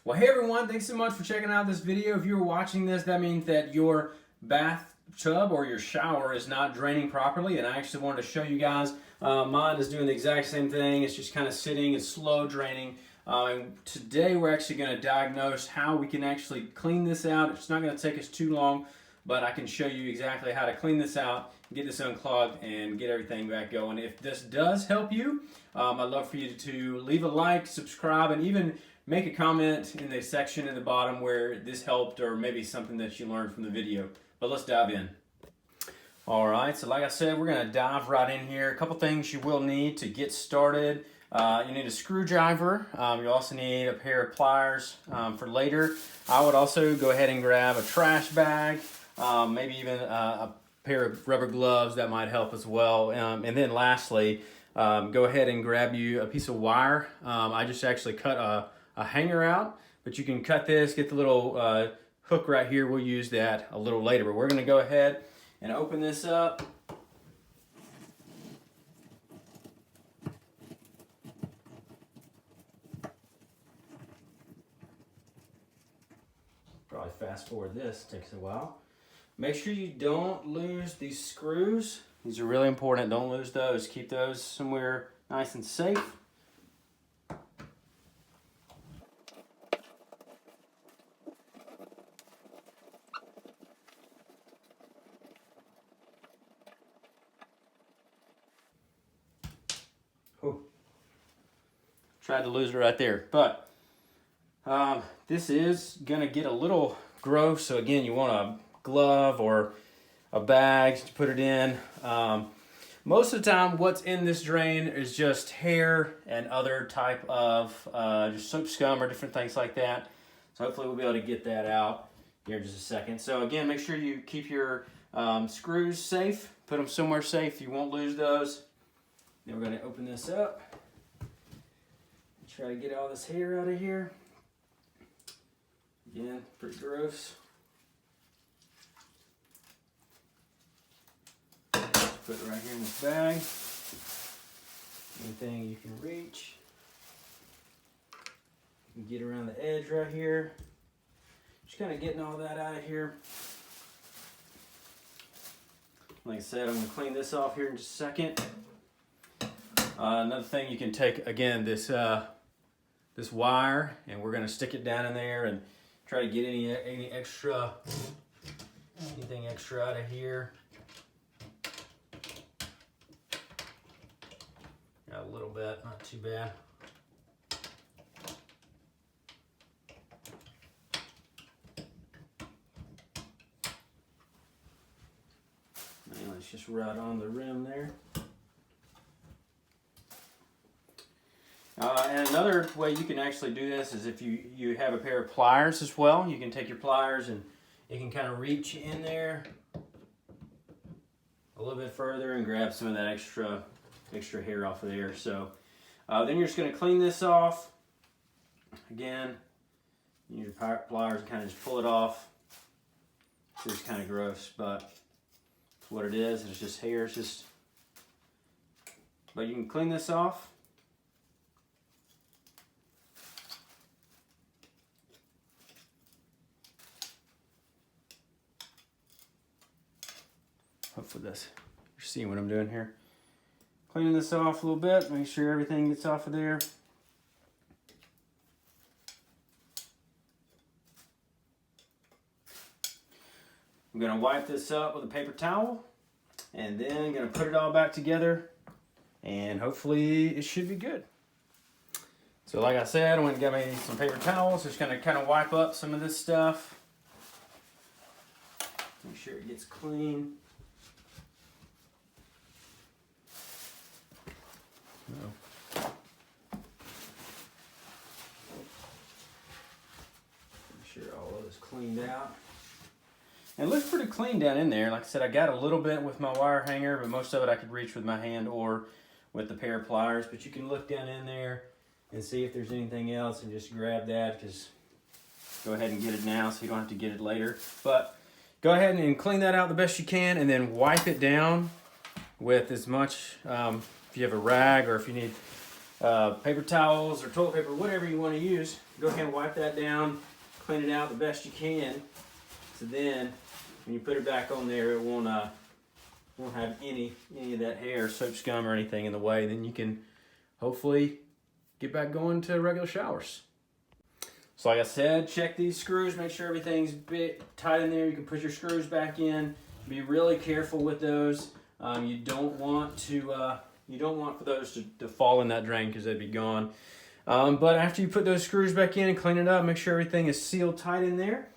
Well, hey everyone, thanks so much for checking out this video. If you're watching this, that means that your bathtub or your shower is not draining properly, and I actually wanted to show you guys. Mine is doing the exact same thing. It's just kind of sitting and slow draining. And today we're actually going to diagnose how we can actually clean this out. It's not going to take us too long, but I can show you exactly how to clean this out, get this unclogged, and get everything back going. If this does help you, I'd love for you to leave a like, subscribe, and even make a comment in the section at the bottom where this helped or maybe something that you learned from the video. But let's dive in. Alright, so like I said, we're going to dive right in here. A couple things you will need to get started. You need a screwdriver. You also need a pair of pliers for later. I would also go ahead and grab a trash bag, maybe even a pair of rubber gloves. That might help as well. And then lastly, go ahead and grab you a piece of wire. I just actually cut a hanger out, but you can cut this, get the little hook right here. We'll use that a little later, but we're going to go ahead and open this up. Probably fast forward this, takes a while. Make sure you don't lose these screws. These are really important, don't lose those. Keep those somewhere nice and safe. Oh, tried to lose it right there, but this is gonna get a little gross. So again, you want a glove or a bag to put it in. Most of the time, what's in this drain is just hair and other type of just soap scum or different things like that. So hopefully we'll be able to get that out here in just a second. So again, make sure you keep your screws safe. Put them somewhere safe. You won't lose those. Then we're going to open this up. Try to get all this hair out of here. Again, pretty gross. Put it right here in this bag. Anything you can reach. You can get around the edge right here. Just kind of getting all that out of here. Like I said, I'm going to clean this off here in just a second. Another thing you can take, again, this wire, and we're going to stick it down in there and try to get anything extra out of here. Got a little bit, not too bad. And it's just right on the rim there. And another way you can actually do this is if you have a pair of pliers as well. You can take your pliers and you can kind of reach in there a little bit further and grab some of that extra hair off of there. So then you're just going to clean this off. Again, use your pliers and kind of just pull it off. It's kind of gross, but it's what it is. It's just hair. It's just, but you can clean this off. Hopefully you're seeing what I'm doing here. Cleaning this off a little bit, make sure everything gets off of there. I'm going to wipe this up with a paper towel, and then I'm going to put it all back together, and hopefully it should be good. So like I said, I went and got me some paper towels. Just going to kind of wipe up some of this stuff. Make sure it gets clean. Make sure all of this cleaned out. And it looks pretty clean down in there. Like I said, I got a little bit with my wire hanger, but most of it I could reach with my hand or with the pair of pliers. But you can look down in there and see if there's anything else and just grab that. Just go ahead and get it now so you don't have to get it later. But go ahead and clean that out the best you can, and then wipe it down with as much, if you have a rag or if you need paper towels or toilet paper, whatever you want to use, go ahead and wipe that down, clean it out the best you can. So then, when you put it back on there, it won't have any of that hair, soap scum, or anything in the way. Then you can hopefully get back going to regular showers. So like I said, check these screws, make sure everything's tight in there. You can put your screws back in. Be really careful with those. You don't want for those to fall in that drain because they'd be gone. But after you put those screws back in and clean it up, make sure everything is sealed tight in there.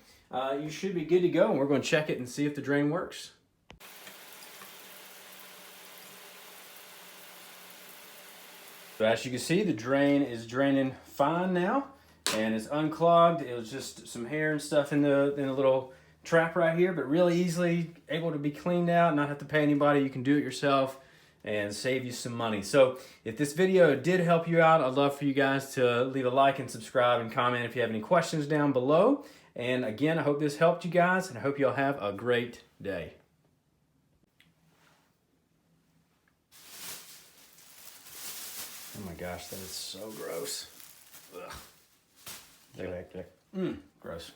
You should be good to go, and we're going to check it and see if the drain works. So as you can see, the drain is draining fine now, and it's unclogged. It was just some hair and stuff in the little trap right here, but really easily able to be cleaned out, not have to pay anybody. You can do it yourself and save you some money. So if this video did help you out, I'd love for you guys to leave a like and subscribe and comment if you have any questions down below. And again, I hope this helped you guys, and I hope y'all have a great day. Oh my gosh, that is so gross. Ugh. Gross.